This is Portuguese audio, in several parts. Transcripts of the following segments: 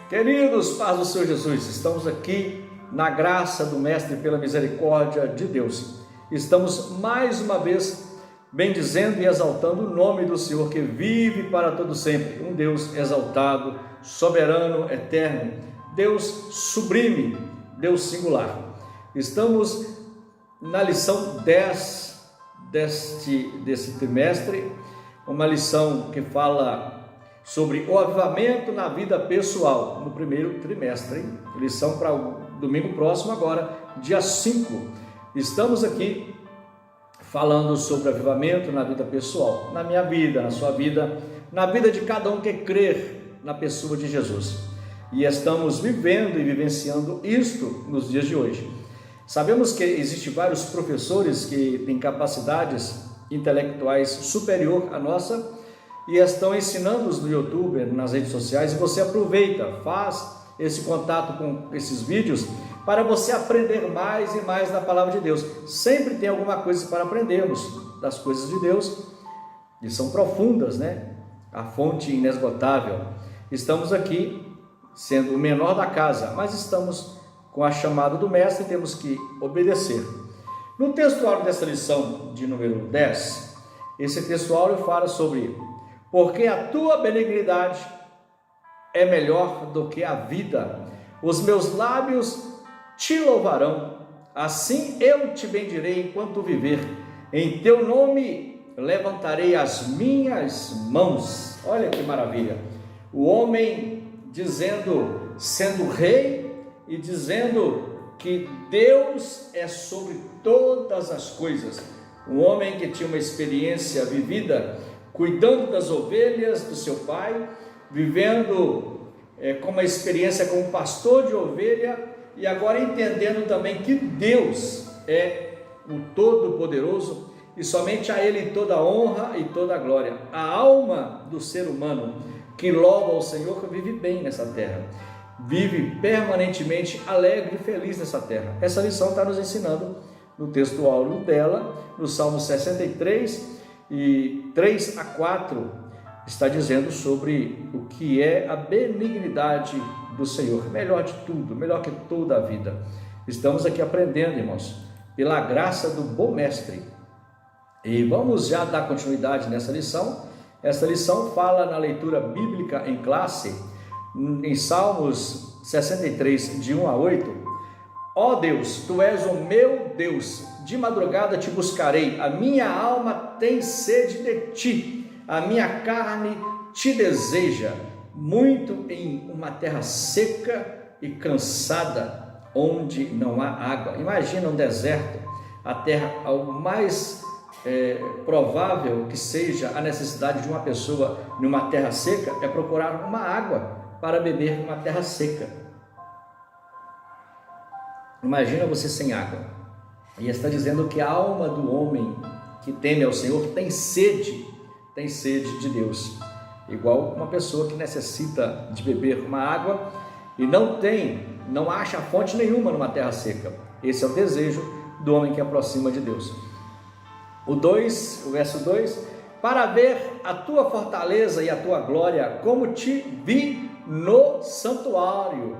Queridos, paz do Senhor Jesus, estamos aqui na graça do Mestre pela misericórdia de Deus. Estamos mais uma vez bendizendo e exaltando o nome do Senhor que vive para todo sempre. Um Deus exaltado, soberano, eterno, Deus sublime, Deus singular. Estamos na lição 10 desse trimestre, uma lição que fala sobre o avivamento na vida pessoal, no primeiro trimestre, hein? Lição para o domingo próximo agora, dia 5. Estamos aqui falando sobre avivamento na vida pessoal, na minha vida, na sua vida, na vida de cada um que crer na pessoa de Jesus. E estamos vivendo e vivenciando isto nos dias de hoje. Sabemos que existem vários professores que têm capacidades intelectuais superior à nossa e estão ensinando-nos no YouTube, nas redes sociais, e você aproveita, faz esse contato com esses vídeos para você aprender mais e mais da palavra de Deus. Sempre tem alguma coisa para aprendermos das coisas de Deus, e são profundas, né? A fonte inesgotável. Estamos aqui sendo o menor da casa, mas estamos com a chamada do Mestre e temos que obedecer. No textuário dessa lição de número 10, esse textuário fala sobre: porque a tua benignidade é melhor do que a vida, os meus lábios te louvarão, assim eu te bendirei enquanto viver, em teu nome levantarei as minhas mãos. Olha que maravilha, o homem dizendo, sendo rei e dizendo que Deus é sobre todas as coisas, um homem que tinha uma experiência vivida, cuidando das ovelhas do seu pai, vivendo com uma experiência como pastor de ovelha, e agora entendendo também que Deus é o Todo-Poderoso e somente a Ele toda a honra e toda a glória. A alma do ser humano que louva ao Senhor vive bem nessa terra, vive permanentemente alegre e feliz nessa terra. Essa lição está nos ensinando no textuário dela, no Salmo 63, e 3 a 4 está dizendo sobre o que é a benignidade do Senhor, melhor de tudo, melhor que toda a vida. Estamos aqui aprendendo, irmãos, pela graça do bom Mestre. E vamos já dar continuidade nessa lição. Essa lição fala na leitura bíblica em classe, em Salmos 63, de 1 a 8. Ó Deus, Tu és o meu Deus, de madrugada te buscarei, a minha alma tem sede de Ti, a minha carne Te deseja, muito em uma terra seca e cansada, onde não há água. Imagina um deserto, a terra, o mais provável que seja a necessidade de uma pessoa numa terra seca é procurar uma água para beber numa terra seca. Imagina você sem água. E está dizendo que a alma do homem que teme ao Senhor tem sede de Deus. Igual uma pessoa que necessita de beber uma água e não acha fonte nenhuma numa terra seca. Esse é o desejo do homem que aproxima de Deus. O verso 2: para ver a tua fortaleza e a tua glória, como te vi no santuário.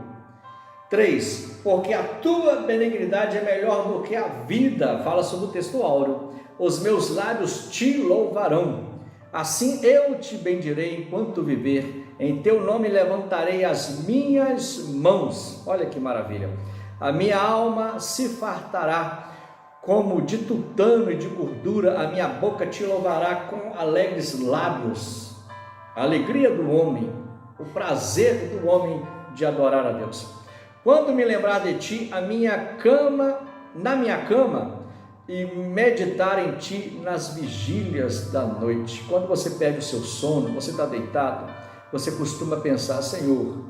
3, porque a tua benignidade é melhor do que a vida, fala sobre o texto áureo, os meus lábios te louvarão, assim eu te bendirei enquanto viver, em teu nome levantarei as minhas mãos. Olha que maravilha, a minha alma se fartará como de tutano e de gordura, a minha boca te louvará com alegres lábios. A alegria do homem, o prazer do homem de adorar a Deus. Quando me lembrar de Ti, na minha cama, e meditar em Ti nas vigílias da noite. Quando você perde o seu sono, você está deitado, você costuma pensar: Senhor,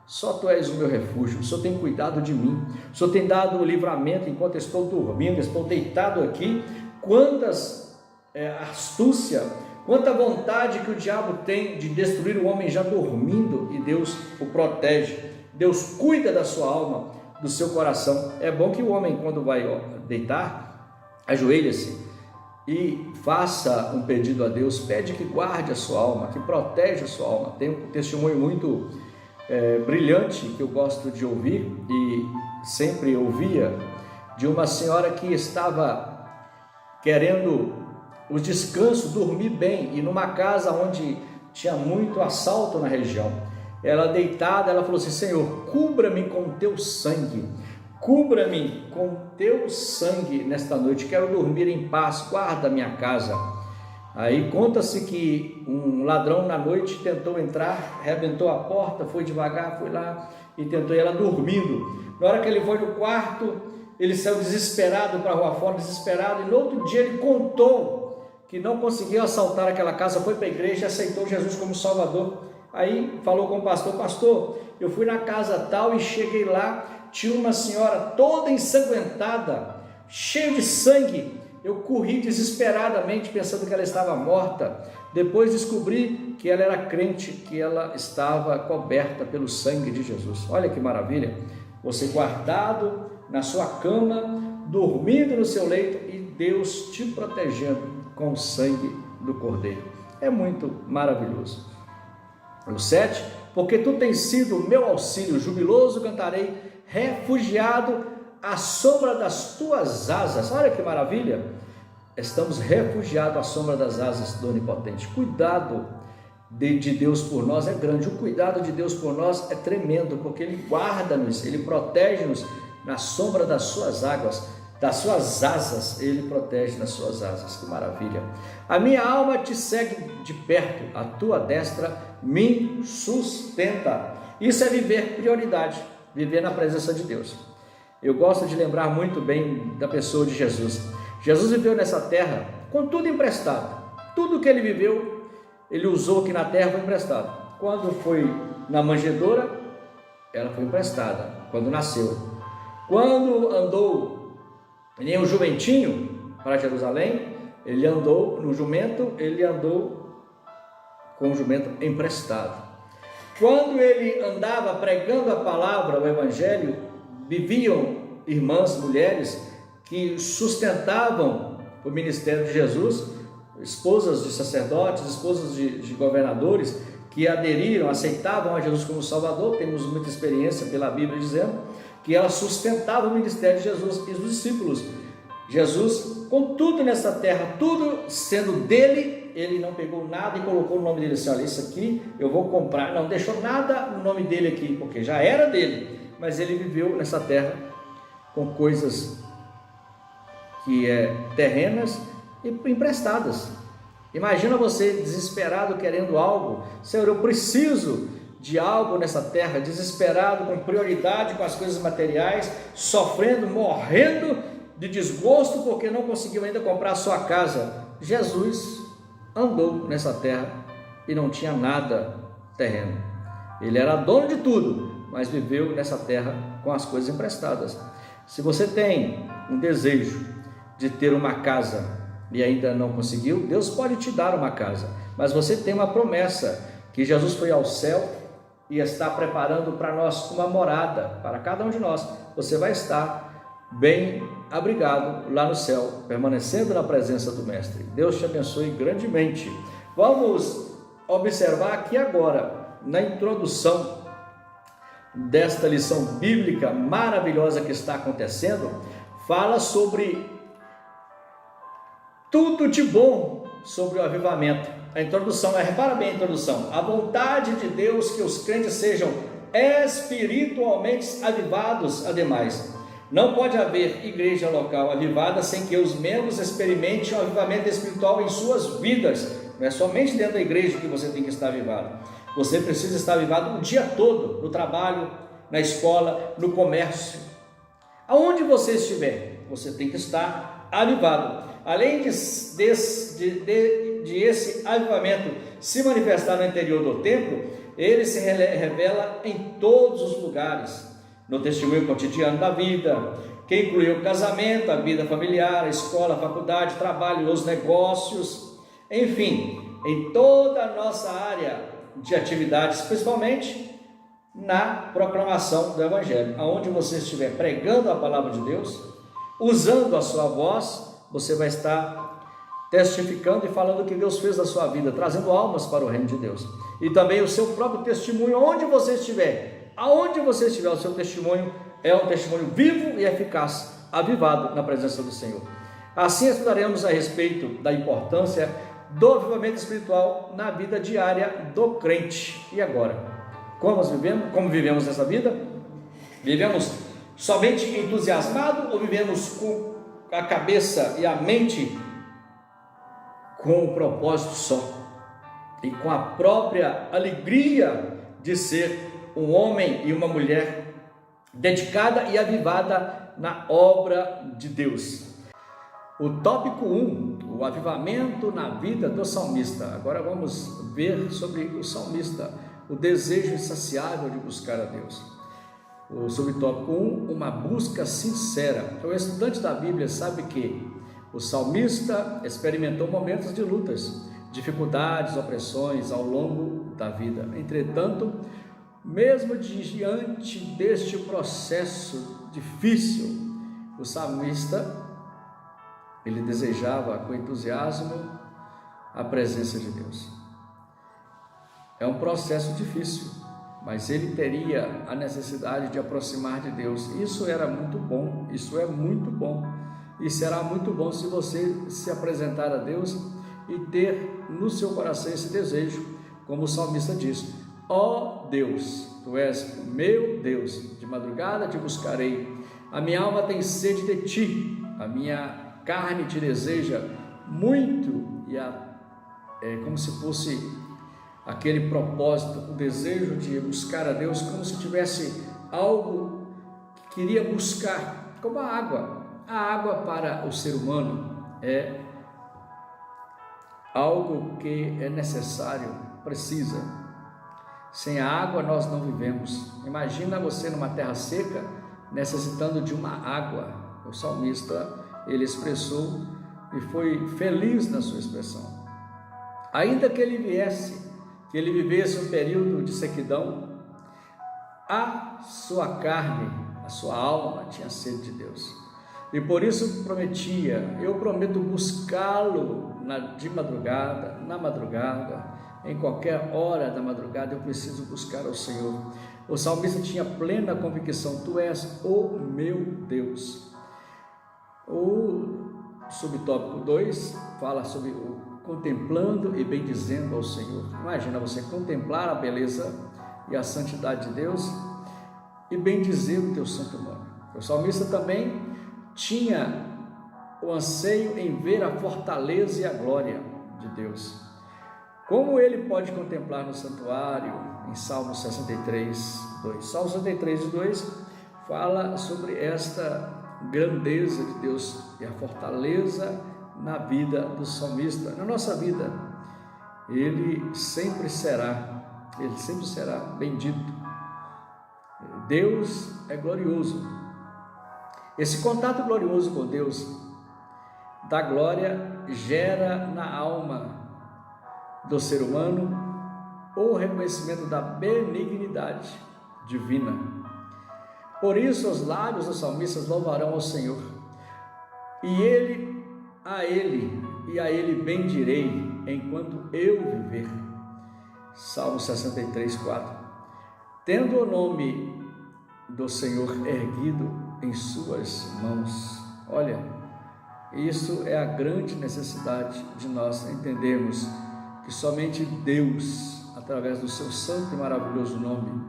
só Tu és o meu refúgio, o Senhor tem cuidado de mim, o Senhor tem dado o livramento enquanto estou dormindo, estou deitado aqui. Quantas astúcia, quanta vontade que o diabo tem de destruir o homem já dormindo, e Deus o protege. Deus cuida da sua alma, do seu coração. É bom que o homem, quando vai deitar, ajoelha-se e faça um pedido a Deus, pede que guarde a sua alma, que proteja a sua alma. Tem um testemunho muito brilhante que eu gosto de ouvir e sempre ouvia, de uma senhora que estava querendo o descanso, dormir bem, e numa casa onde tinha muito assalto na região. Ela deitada, ela falou assim: Senhor, cubra-me com o teu sangue, cubra-me com o teu sangue nesta noite, quero dormir em paz, guarda a minha casa. Aí conta-se que um ladrão na noite tentou entrar, arrebentou a porta, foi devagar, foi lá e tentou, ela dormindo. Na hora que ele foi no quarto, ele saiu desesperado para a rua fora, desesperado, e no outro dia ele contou que não conseguiu assaltar aquela casa, foi para a igreja e aceitou Jesus como Salvador. Aí falou com o pastor: pastor, eu fui na casa tal e cheguei lá, tinha uma senhora toda ensanguentada, cheia de sangue. Eu corri desesperadamente pensando que ela estava morta. Depois descobri que ela era crente, que ela estava coberta pelo sangue de Jesus. Olha que maravilha, você guardado na sua cama, dormindo no seu leito e Deus te protegendo com o sangue do Cordeiro. É muito maravilhoso. O 7, porque tu tens sido meu auxílio, jubiloso cantarei, refugiado à sombra das tuas asas. Olha que maravilha, estamos refugiados à sombra das asas do Onipotente. Cuidado de Deus por nós é grande, o cuidado de Deus por nós é tremendo, porque Ele guarda-nos, Ele protege-nos na sombra das suas águas, das suas asas, Ele protege nas suas asas. Que maravilha! A minha alma te segue de perto, a tua destra me sustenta. Isso é viver prioridade, viver na presença de Deus. Eu gosto de lembrar muito bem da pessoa de Jesus. Jesus viveu nessa terra com tudo emprestado. Tudo que ele viveu, ele usou aqui na terra foi emprestado. Quando foi na manjedoura, ela foi emprestada, quando nasceu. Quando andou em um jumentinho para Jerusalém, ele andou no jumento, ele andou com o jumento emprestado. Quando ele andava pregando a palavra, o evangelho, viviam irmãs, mulheres que sustentavam o ministério de Jesus, esposas de sacerdotes, esposas de governadores que aderiram, aceitavam a Jesus como Salvador. Temos muita experiência pela Bíblia dizendo que elas sustentavam o ministério de Jesus e os discípulos. Jesus, com tudo nessa terra, tudo sendo dele, ele não pegou nada e colocou o nome dele assim: olha, isso aqui eu vou comprar. Não deixou nada no nome dele aqui, porque já era dele, mas ele viveu nessa terra com coisas que terrenas e emprestadas. Imagina você desesperado querendo algo: Senhor, eu preciso de algo nessa terra, desesperado, com prioridade com as coisas materiais, sofrendo, morrendo de desgosto porque não conseguiu ainda comprar a sua casa. Jesus andou nessa terra e não tinha nada terreno. Ele era dono de tudo, mas viveu nessa terra com as coisas emprestadas. Se você tem um desejo de ter uma casa e ainda não conseguiu, Deus pode te dar uma casa, mas você tem uma promessa, que Jesus foi ao céu e está preparando para nós uma morada, para cada um de nós. Você vai estar bem abrigado lá no céu, permanecendo na presença do Mestre. Deus te abençoe grandemente. Vamos observar aqui agora, na introdução desta lição bíblica maravilhosa que está acontecendo, fala sobre tudo de bom sobre o avivamento. A introdução, repara bem a introdução: a vontade de Deus que os crentes sejam espiritualmente avivados. Ademais, não pode haver igreja local avivada sem que os membros experimentem um avivamento espiritual em suas vidas. Não é somente dentro da igreja que você tem que estar avivado. Você precisa estar avivado o dia todo, no trabalho, na escola, no comércio. Aonde você estiver, você tem que estar avivado. Além de esse avivamento se manifestar no interior do templo, ele se revela em todos os lugares, no testemunho cotidiano da vida, que inclui o casamento, a vida familiar, a escola, a faculdade, o trabalho, os negócios, enfim, em toda a nossa área de atividades, principalmente na proclamação do Evangelho. Aonde você estiver pregando a palavra de Deus, usando a sua voz, você vai estar testificando e falando o que Deus fez na sua vida, trazendo almas para o reino de Deus. E também o seu próprio testemunho, onde você estiver, aonde você estiver, o seu testemunho é um testemunho vivo e eficaz, avivado na presença do Senhor. Assim estudaremos a respeito da importância do avivamento espiritual na vida diária do crente. E agora? Como vivemos essa vida? Vivemos somente entusiasmado ou vivemos com a cabeça e a mente com um propósito só e com a própria alegria de ser um homem e uma mulher dedicada e avivada na obra de Deus? O tópico 1, o avivamento na vida do salmista. Agora vamos ver sobre o salmista, o desejo insaciável de buscar a Deus. O subtópico 1, uma busca sincera. O estudante da Bíblia sabe que o salmista experimentou momentos de lutas, dificuldades, opressões ao longo da vida. Entretanto, mesmo diante deste processo difícil, o salmista, ele desejava com entusiasmo a presença de Deus. É um processo difícil, mas ele teria a necessidade de aproximar de Deus. Isso era muito bom, isso é muito bom. E será muito bom se você se apresentar a Deus e ter no seu coração esse desejo, como o salmista diz: ó Deus, tu és meu Deus, de madrugada te buscarei, a minha alma tem sede de ti, a minha carne te deseja muito. E é como se fosse aquele propósito, o desejo de buscar a Deus, como se tivesse algo que queria buscar, como a água. A água para o ser humano é algo que é necessário, precisa. Sem a água nós não vivemos. Imagina você numa terra seca, necessitando de uma água. O salmista, ele expressou e foi feliz na sua expressão. Ainda que ele vivesse um período de sequidão, a sua carne, a sua alma tinha sede de Deus. E por isso prometia: eu prometo buscá-lo de madrugada, na madrugada, em qualquer hora da madrugada eu preciso buscar ao Senhor. O salmista tinha plena convicção: tu és o meu Deus. O subtópico 2 fala sobre o contemplando e bendizendo ao Senhor. Imagina você contemplar a beleza e a santidade de Deus e bendizer o teu santo nome. O salmista também tinha o anseio em ver a fortaleza e a glória de Deus. Como ele pode contemplar no santuário? Em Salmo 63, 2. Salmo 63, 2 fala sobre esta grandeza de Deus e a fortaleza na vida do salmista. Na nossa vida, ele sempre será bendito. Deus é glorioso. Esse contato glorioso com Deus, da glória, gera na alma do ser humano o reconhecimento da benignidade divina. Por isso os lábios dos salmistas louvarão ao Senhor, e a ele bendirei enquanto eu viver. Salmo 63, 4. Tendo o nome do Senhor erguido em suas mãos. Olha, isso é a grande necessidade de nós entendermos que somente Deus, através do seu santo e maravilhoso nome,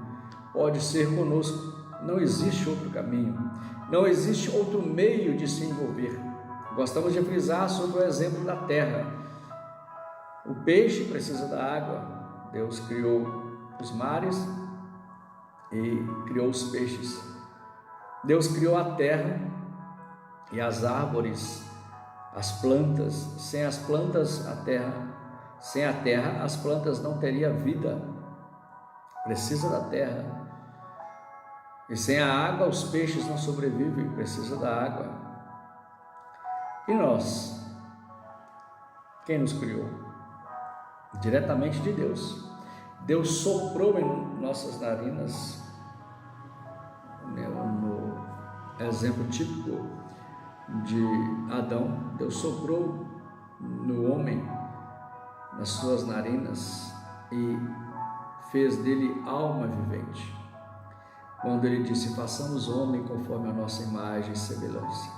pode ser conosco. Não existe outro caminho, não existe outro meio de se envolver. Gostamos de frisar sobre o exemplo da terra. O peixe precisa da água. Deus criou os mares e criou os peixes. Deus criou a terra e as árvores, as plantas. Sem as plantas, sem a terra, as plantas não teriam vida. Precisa da terra. E sem a água, os peixes não sobrevivem. Precisa da água. E nós? Quem nos criou? Diretamente de Deus. Deus soprou em nossas narinas, no exemplo típico de Adão. Deus soprou no homem, nas suas narinas, e fez dele alma vivente, quando ele disse: façamos homem conforme a nossa imagem e semelhança.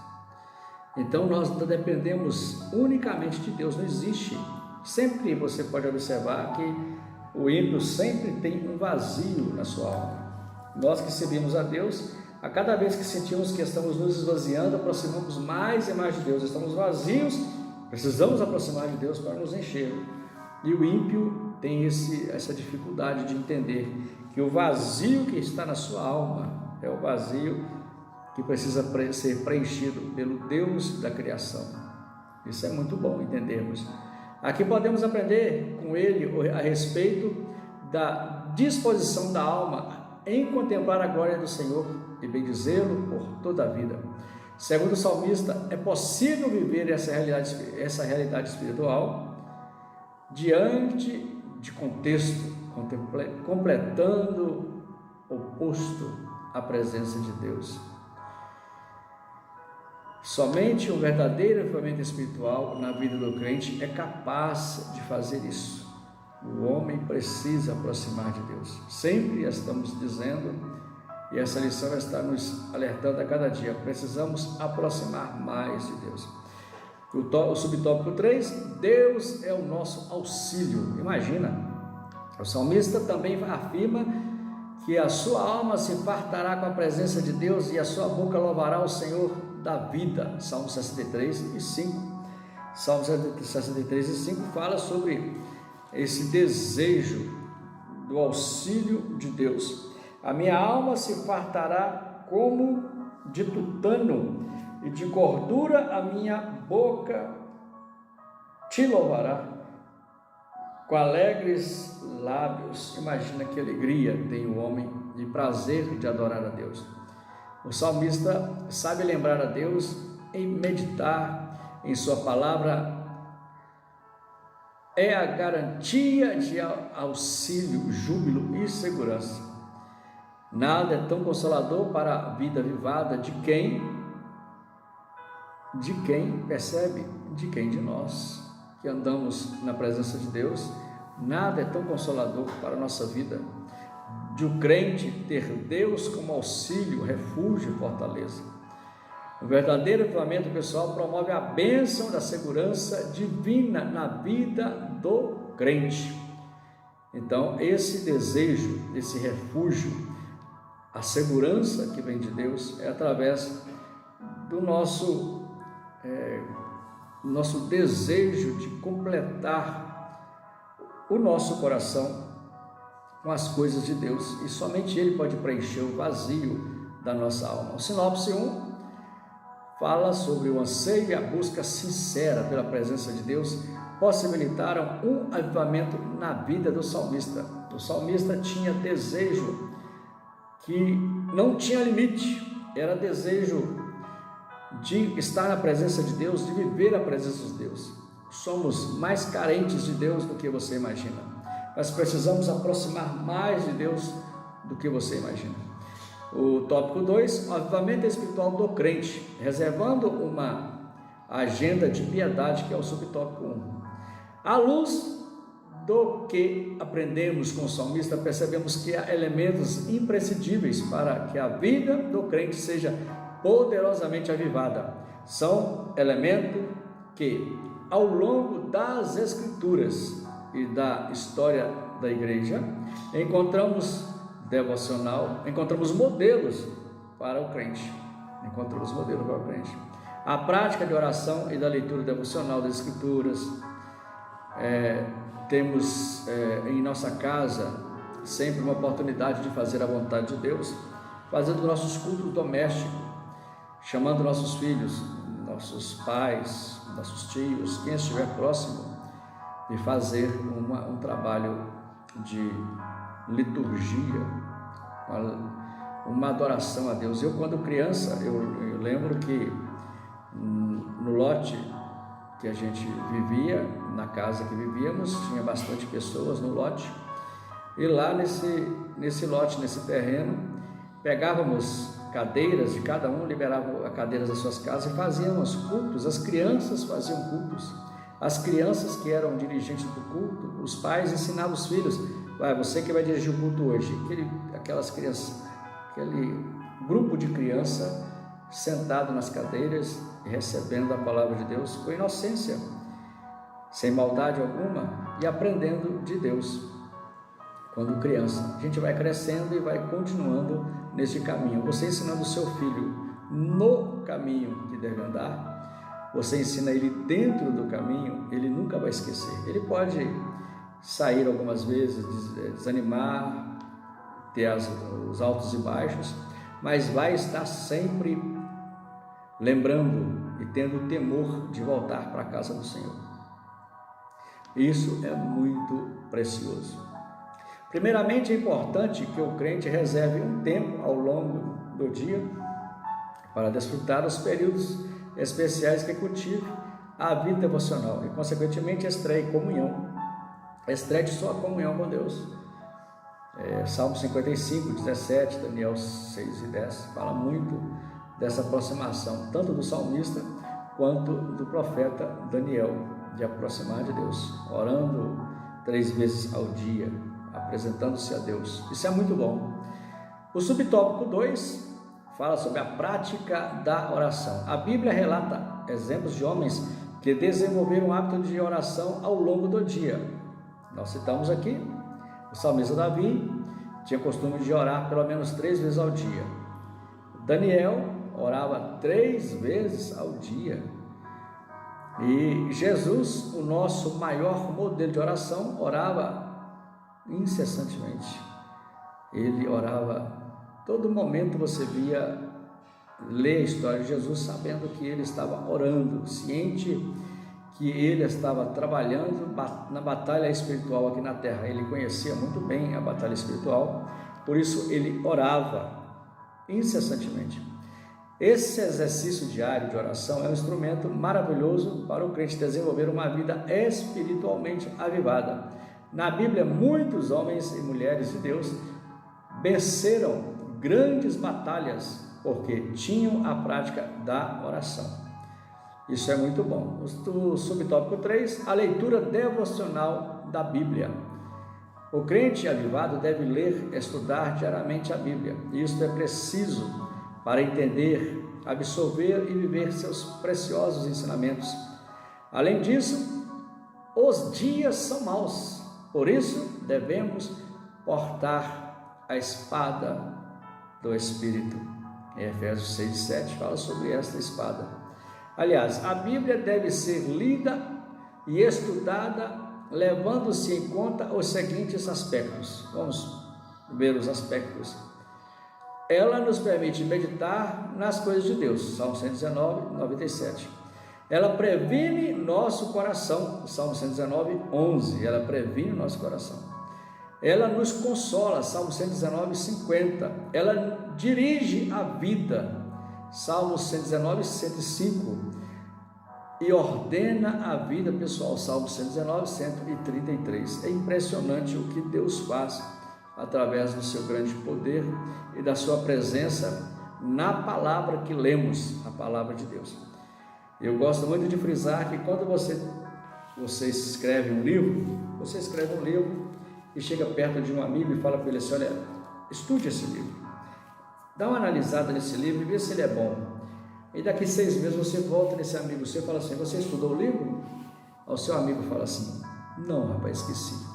Então nós dependemos unicamente de Deus. Não existe, sempre você pode observar que o ímpio sempre tem um vazio na sua alma. Nós que servimos a Deus, a cada vez que sentimos que estamos nos esvaziando, aproximamos mais e mais de Deus. Estamos vazios, precisamos aproximar de Deus para nos encher. E o ímpio tem essa dificuldade de entender que o vazio que está na sua alma é o vazio que precisa ser preenchido pelo Deus da criação. Isso é muito bom entendermos. Aqui podemos aprender com ele a respeito da disposição da alma em contemplar a glória do Senhor e bendizê-lo por toda a vida. Segundo o salmista, é possível viver essa realidade espiritual diante de contexto, completando oposto à presença de Deus. Somente um verdadeiro avivamento espiritual na vida do crente é capaz de fazer isso. O homem precisa aproximar de Deus. Sempre estamos dizendo, e essa lição está nos alertando a cada dia, precisamos aproximar mais de Deus. O subtópico 3, Deus é o nosso auxílio. Imagina, o salmista também afirma que a sua alma se fartará com a presença de Deus e a sua boca louvará o Senhor da vida. Salmo 63 e 5. Salmo 63 e 5 fala sobre esse desejo do auxílio de Deus. A minha alma se fartará como de tutano, e de gordura a minha boca te louvará com alegres lábios. Imagina que alegria tem o homem e prazer de adorar a Deus. O salmista sabe lembrar a Deus e meditar em sua palavra é a garantia de auxílio, júbilo e segurança. Nada é tão consolador para a vida avivada de quem percebe, de nós que andamos na presença de Deus. Nada é tão consolador para a nossa vida de um crente ter Deus como auxílio, refúgio e fortaleza. O verdadeiro avivamento pessoal promove a bênção da segurança divina na vida do crente. Então, esse desejo, esse refúgio, a segurança que vem de Deus é através do nosso desejo de completar o nosso coração com as coisas de Deus, e somente Ele pode preencher o vazio da nossa alma. O sinopse 1 fala sobre o anseio e a busca sincera pela presença de Deus possibilitaram um avivamento na vida do salmista. O salmista tinha desejo que não tinha limite, era desejo de estar na presença de Deus, de viver a presença de Deus. Somos mais carentes de Deus do que você imagina. Nós precisamos aproximar mais de Deus do que você imagina. O tópico 2, o avivamento espiritual do crente, reservando uma agenda de piedade, que é o subtópico 1. À luz do que aprendemos com o salmista, percebemos que há elementos imprescindíveis para que a vida do crente seja poderosamente avivada. São elementos que, ao longo das Escrituras e da história da igreja, encontramos modelos para o crente. A prática de oração e da leitura devocional das Escrituras. Temos em nossa casa sempre uma oportunidade de fazer a vontade de Deus, fazendo nossos cultos domésticos, chamando nossos filhos, nossos pais, nossos tios, quem estiver próximo, e fazer um trabalho de liturgia, uma adoração a Deus. Eu, quando criança, eu lembro que no lote que a gente vivia, na casa que vivíamos, tinha bastante pessoas no lote, e lá nesse lote, nesse terreno, pegávamos cadeiras de cada um, liberava cadeiras das suas casas e fazíamos cultos. As crianças faziam cultos, As crianças que eram dirigentes do culto, os pais ensinavam os filhos: você que vai dirigir o culto hoje. Aquelas crianças, aquele grupo de criança sentado nas cadeiras e recebendo a palavra de Deus com inocência, sem maldade alguma e aprendendo de Deus. Quando criança, a gente vai crescendo e vai continuando nesse caminho. Você ensinando o seu filho no caminho que deve andar, você ensina ele dentro do caminho, ele nunca vai esquecer. Ele pode sair algumas vezes, desanimar, ter os altos e baixos, mas vai estar sempre lembrando e tendo o temor de voltar para a casa do Senhor. Isso é muito precioso. Primeiramente, é importante que o crente reserve um tempo ao longo do dia para desfrutar os períodos especiais que cultive a vida devocional e, consequentemente, estreie comunhão, estreite sua comunhão com Deus. Salmo 55, 17, Daniel 6 e 10 fala muito dessa aproximação, tanto do salmista quanto do profeta Daniel, de aproximar de Deus, orando 3 vezes ao dia, apresentando-se a Deus. Isso é muito bom. O subtópico 2 fala sobre a prática da oração. A Bíblia relata exemplos de homens que desenvolveram o hábito de oração ao longo do dia. Nós citamos aqui o salmista Davi, tinha costume de orar pelo menos 3 vezes ao dia. Daniel orava 3 vezes ao dia. E Jesus, o nosso maior modelo de oração, orava incessantemente. Ele orava, todo momento você via, ler a história de Jesus sabendo que ele estava orando, ciente que ele estava trabalhando na batalha espiritual aqui na terra. Ele conhecia muito bem a batalha espiritual, por isso ele orava incessantemente. Esse exercício diário de oração é um instrumento maravilhoso para o crente desenvolver uma vida espiritualmente avivada. Na Bíblia, muitos homens e mulheres de Deus venceram grandes batalhas porque tinham a prática da oração. Isso é muito bom. O subtópico 3, a leitura devocional da Bíblia. O crente avivado deve ler e estudar diariamente a Bíblia. Isso é preciso para entender, absorver e viver seus preciosos ensinamentos. Além disso, os dias são maus. Por isso, devemos portar a espada do Espírito. Em Efésios 6, 7 fala sobre esta espada. Aliás, a Bíblia deve ser lida e estudada, levando-se em conta os seguintes aspectos. Vamos ver os aspectos. Ela nos permite meditar nas coisas de Deus. Salmo 119, 97. Ela previne nosso coração, Salmo 119, 11, ela previne o nosso coração. Ela nos consola, Salmo 119, 50. Ela dirige a vida, Salmo 119, 105. E ordena a vida pessoal, Salmo 119, 133. É impressionante o que Deus faz através do seu grande poder e da sua presença na palavra que lemos, a palavra de Deus. Eu gosto muito de frisar que quando você escreve um livro, e chega perto de um amigo e fala para ele assim: olha, estude esse livro, dá uma analisada nesse livro e vê se ele é bom. E daqui 6 meses você volta nesse amigo seu e fala assim: você estudou o livro? O seu amigo fala assim: não, rapaz, esqueci,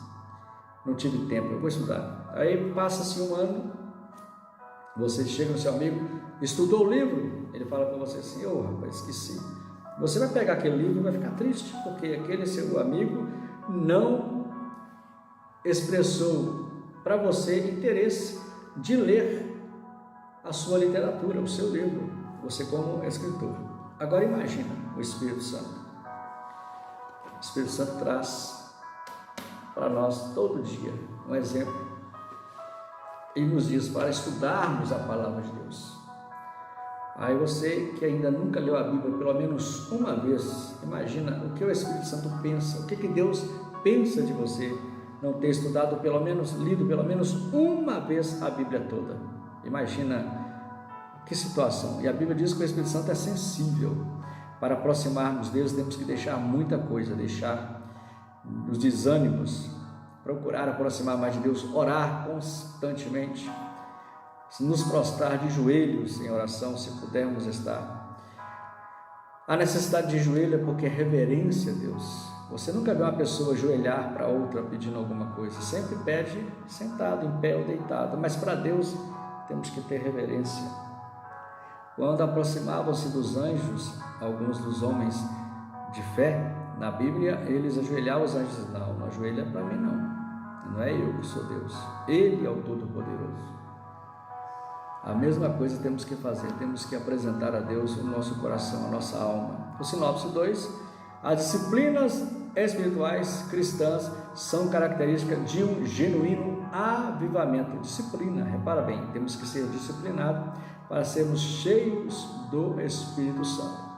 não tive tempo, eu vou estudar. Aí passa-se 1 ano, você chega no seu amigo: estudou o livro? Ele fala para você assim: rapaz, esqueci. Você vai pegar aquele livro e vai ficar triste, porque aquele seu amigo não expressou para você interesse de ler a sua literatura, o seu livro, você como escritor. Agora imagina o Espírito Santo. O Espírito Santo traz para nós todo dia um exemplo e nos diz para estudarmos a palavra de Deus. Aí você que ainda nunca leu a Bíblia pelo menos uma vez, imagina o que o Espírito Santo pensa, o que Deus pensa de você não ter estudado lido pelo menos uma vez a Bíblia toda. Imagina que situação. E a Bíblia diz que o Espírito Santo é sensível. Para aproximarmos Deus, temos que deixar muita coisa, deixar os desânimos, procurar aproximar mais de Deus, orar constantemente, nos prostrar de joelhos em oração, se pudermos estar. A necessidade de joelho é porque é reverência a Deus. Você nunca vê uma pessoa ajoelhar para outra pedindo alguma coisa, sempre pede sentado, em pé ou deitado, mas para Deus temos que ter reverência. Quando aproximavam-se dos anjos, alguns dos homens de fé, na Bíblia, eles ajoelhavam os anjos, não ajoelha para mim não é eu que sou Deus, Ele é o Todo-Poderoso. A mesma coisa temos que fazer, temos que apresentar a Deus o nosso coração, a nossa alma. O sinopse 2, as disciplinas espirituais cristãs são características de um genuíno avivamento. Disciplina, repara bem, temos que ser disciplinados para sermos cheios do Espírito Santo.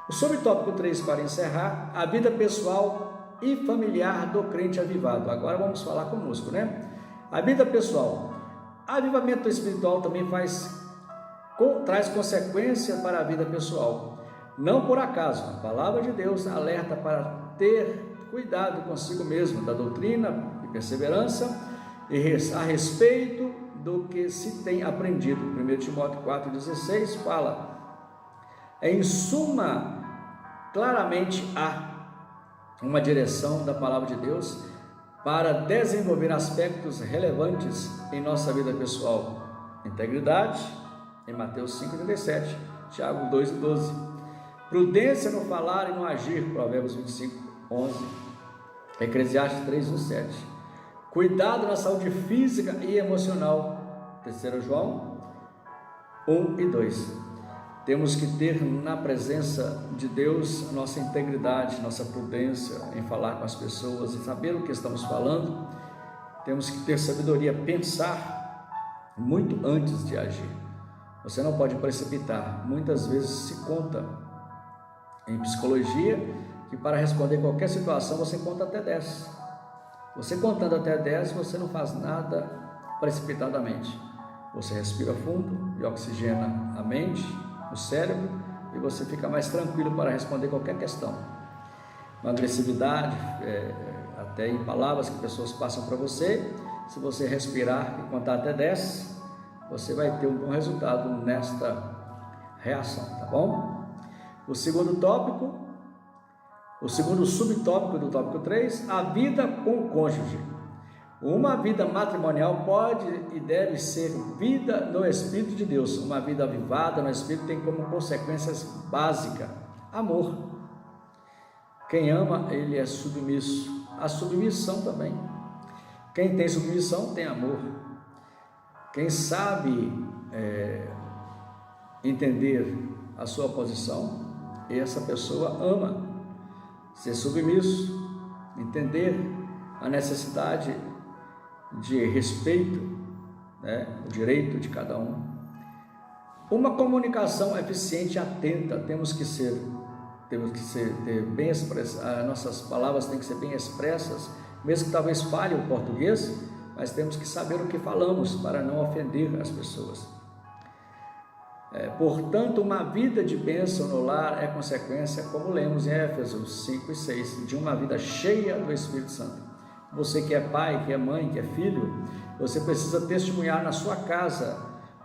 O subtópico 3, para encerrar, a vida pessoal e familiar do crente avivado. Agora vamos falar conosco, né? A vida pessoal. Avivamento espiritual também traz consequência para a vida pessoal. Não por acaso, a palavra de Deus alerta para ter cuidado consigo mesmo, da doutrina e perseverança a respeito do que se tem aprendido. 1 Timóteo 4,16 fala, em suma, claramente há uma direção da palavra de Deus para desenvolver aspectos relevantes em nossa vida pessoal. Integridade, em Mateus 5,37, Tiago 2,12. Prudência no falar e no agir, Provérbios 25,11. Eclesiastes 3,7. Cuidado na saúde física e emocional, 3 João 1:2. Temos que ter na presença de Deus nossa integridade, nossa prudência em falar com as pessoas e saber o que estamos falando. Temos que ter sabedoria, pensar muito antes de agir. Você não pode precipitar. Muitas vezes se conta em psicologia que para responder qualquer situação você conta até 10. Você contando até 10, você não faz nada precipitadamente. Você respira fundo e oxigena a mente, o cérebro, e você fica mais tranquilo para responder qualquer questão. Uma agressividade, até em palavras que pessoas passam para você, se você respirar e contar até 10, você vai ter um bom resultado nesta reação, tá bom? O segundo subtópico do tópico 3, a vida com o cônjuge. Uma vida matrimonial pode e deve ser vida no Espírito de Deus. Uma vida avivada no Espírito tem como consequências básicas amor. Quem ama, ele é submisso. A submissão também. Quem tem submissão tem amor. Quem sabe entender a sua posição, essa pessoa ama. Ser submisso, entender a necessidade de respeito, o direito de cada um. Uma comunicação eficiente e atenta, temos que ter bem expressas, nossas palavras têm que ser bem expressas, mesmo que talvez falhe o português, mas temos que saber o que falamos para não ofender as pessoas. Portanto, uma vida de bênção no lar é consequência, como lemos em Éfesos 5:6, de uma vida cheia do Espírito Santo. Você que é pai, que é mãe, que é filho, você precisa testemunhar na sua casa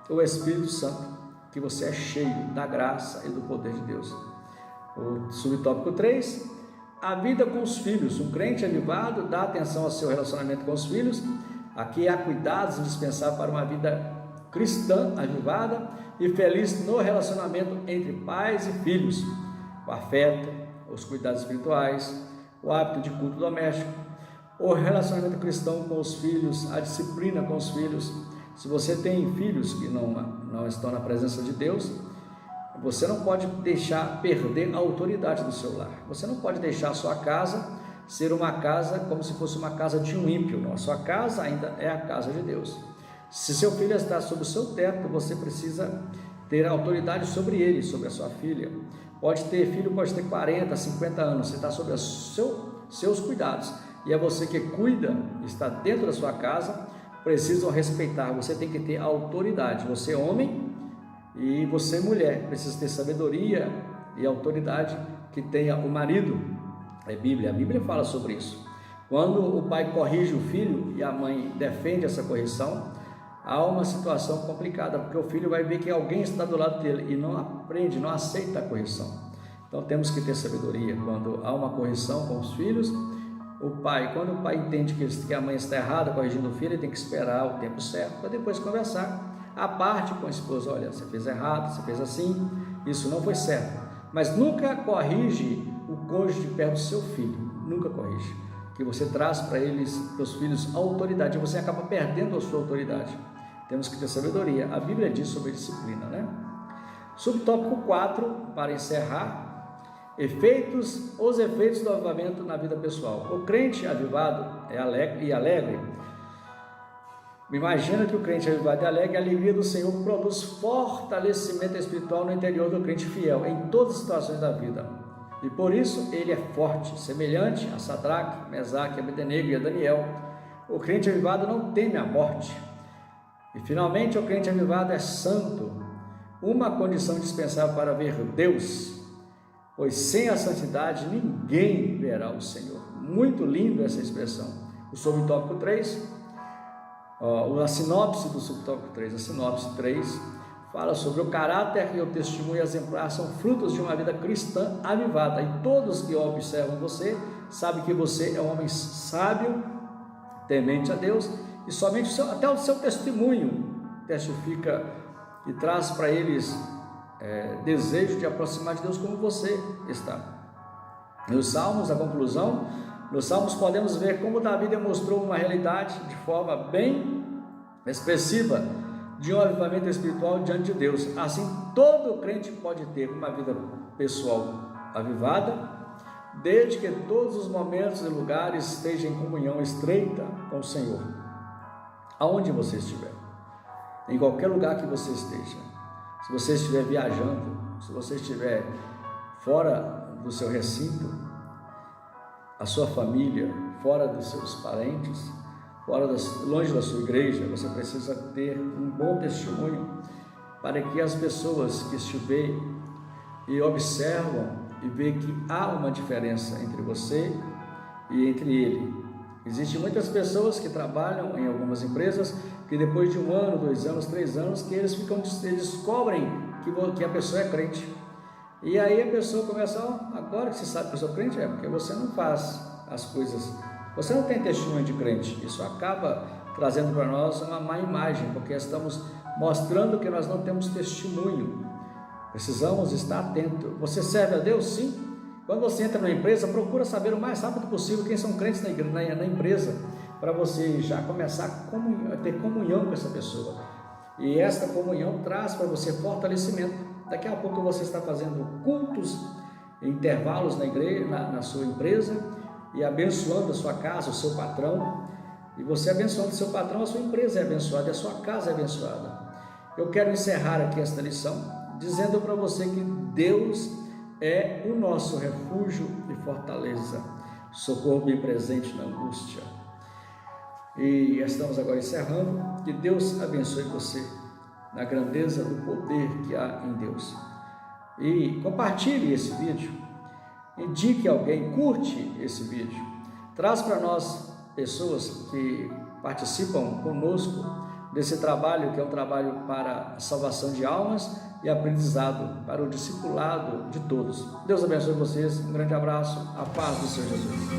o Espírito Santo, que você é cheio da graça e do poder de Deus. O subtópico 3, a vida com os filhos. Um crente avivado dá atenção ao seu relacionamento com os filhos. Aqui há cuidados indispensáveis para uma vida cristã avivada e feliz no relacionamento entre pais e filhos. O afeto, os cuidados espirituais, o hábito de culto doméstico, o relacionamento cristão com os filhos, a disciplina com os filhos. Se você tem filhos que não estão na presença de Deus, você não pode deixar perder a autoridade do seu lar. Você não pode deixar a sua casa ser uma casa como se fosse uma casa de um ímpio. Não, a sua casa ainda é a casa de Deus. Se seu filho está sob o seu teto, você precisa ter autoridade sobre ele, sobre a sua filha. Pode ter 40, 50 anos, você está sob os seus cuidados. E é você que cuida, está dentro da sua casa, precisam respeitar. Você tem que ter autoridade. Você homem e você mulher, precisa ter sabedoria e a autoridade que tenha o marido. A Bíblia fala sobre isso. Quando o pai corrige o filho e a mãe defende essa correção, há uma situação complicada, porque o filho vai ver que alguém está do lado dele e não aprende, não aceita a correção. Então temos que ter sabedoria. Quando há uma correção com os filhos, quando o pai entende que a mãe está errada corrigindo o filho, ele tem que esperar o tempo certo para depois conversar à parte com a esposa. Olha, você fez errado, você fez assim, isso não foi certo. Mas nunca corrige o cônjuge perto do seu filho, nunca corrige. Que você traz para os filhos, autoridade, e você acaba perdendo a sua autoridade. Temos que ter sabedoria. A Bíblia diz sobre disciplina, né? Subtópico 4, para encerrar, os efeitos do avivamento na vida pessoal. O crente avivado é alegre. Imagina que o crente avivado e alegre, a alegria do Senhor produz fortalecimento espiritual no interior do crente fiel, em todas as situações da vida. E por isso ele é forte, semelhante a Sadraque, Mesaque, Abednego e a Daniel. O crente avivado não teme a morte. E finalmente o crente avivado é santo, uma condição indispensável para ver Deus, pois sem a santidade ninguém verá o Senhor. Muito lindo essa expressão. O subtópico 3, a sinopse do subtópico 3, a sinopse 3, fala sobre o caráter e o testemunho exemplar são frutos de uma vida cristã avivada. E todos que observam você sabem que você é um homem sábio, temente a Deus, e somente até o seu testemunho testifica e traz para eles desejo de aproximar de Deus como você está. Nos Salmos, a conclusão, nos Salmos podemos ver como Davi demonstrou uma realidade de forma bem expressiva de um avivamento espiritual diante de Deus. Assim, todo crente pode ter uma vida pessoal avivada, desde que todos os momentos e lugares estejam em comunhão estreita com o Senhor. Aonde você estiver, em qualquer lugar que você esteja, se você estiver viajando, se você estiver fora do seu recinto, a sua família, fora dos seus parentes, longe da sua igreja, você precisa ter um bom testemunho para que as pessoas que estiverem e observam e veem que há uma diferença entre você e entre ele. Existem muitas pessoas que trabalham em algumas empresas que depois de 1 ano, 2 anos, 3 anos, que eles descobrem que a pessoa é crente. E aí a pessoa começa, agora que você sabe que eu sou crente, porque você não faz as coisas. Você não tem testemunho de crente. Isso acaba trazendo para nós uma má imagem, porque estamos mostrando que nós não temos testemunho. Precisamos estar atentos. Você serve a Deus? Sim. Quando você entra na empresa, procura saber o mais rápido possível quem são crentes na empresa, para você já começar a ter comunhão com essa pessoa. E esta comunhão traz para você fortalecimento. Daqui a pouco você está fazendo cultos, intervalos na igreja, na sua empresa, e abençoando a sua casa, o seu patrão, e você abençoando o seu patrão, a sua empresa é abençoada, e a sua casa é abençoada. Eu quero encerrar aqui esta lição, dizendo para você que Deus é o nosso refúgio e fortaleza, socorro bem presente na angústia. E estamos agora encerrando, que Deus abençoe você, na grandeza do poder que há em Deus. E compartilhe esse vídeo, indique alguém, curte esse vídeo, traz para nós pessoas que participam conosco desse trabalho, que é um trabalho para a salvação de almas e aprendizado para o discipulado de todos. Deus abençoe vocês, um grande abraço, a paz do Senhor Jesus.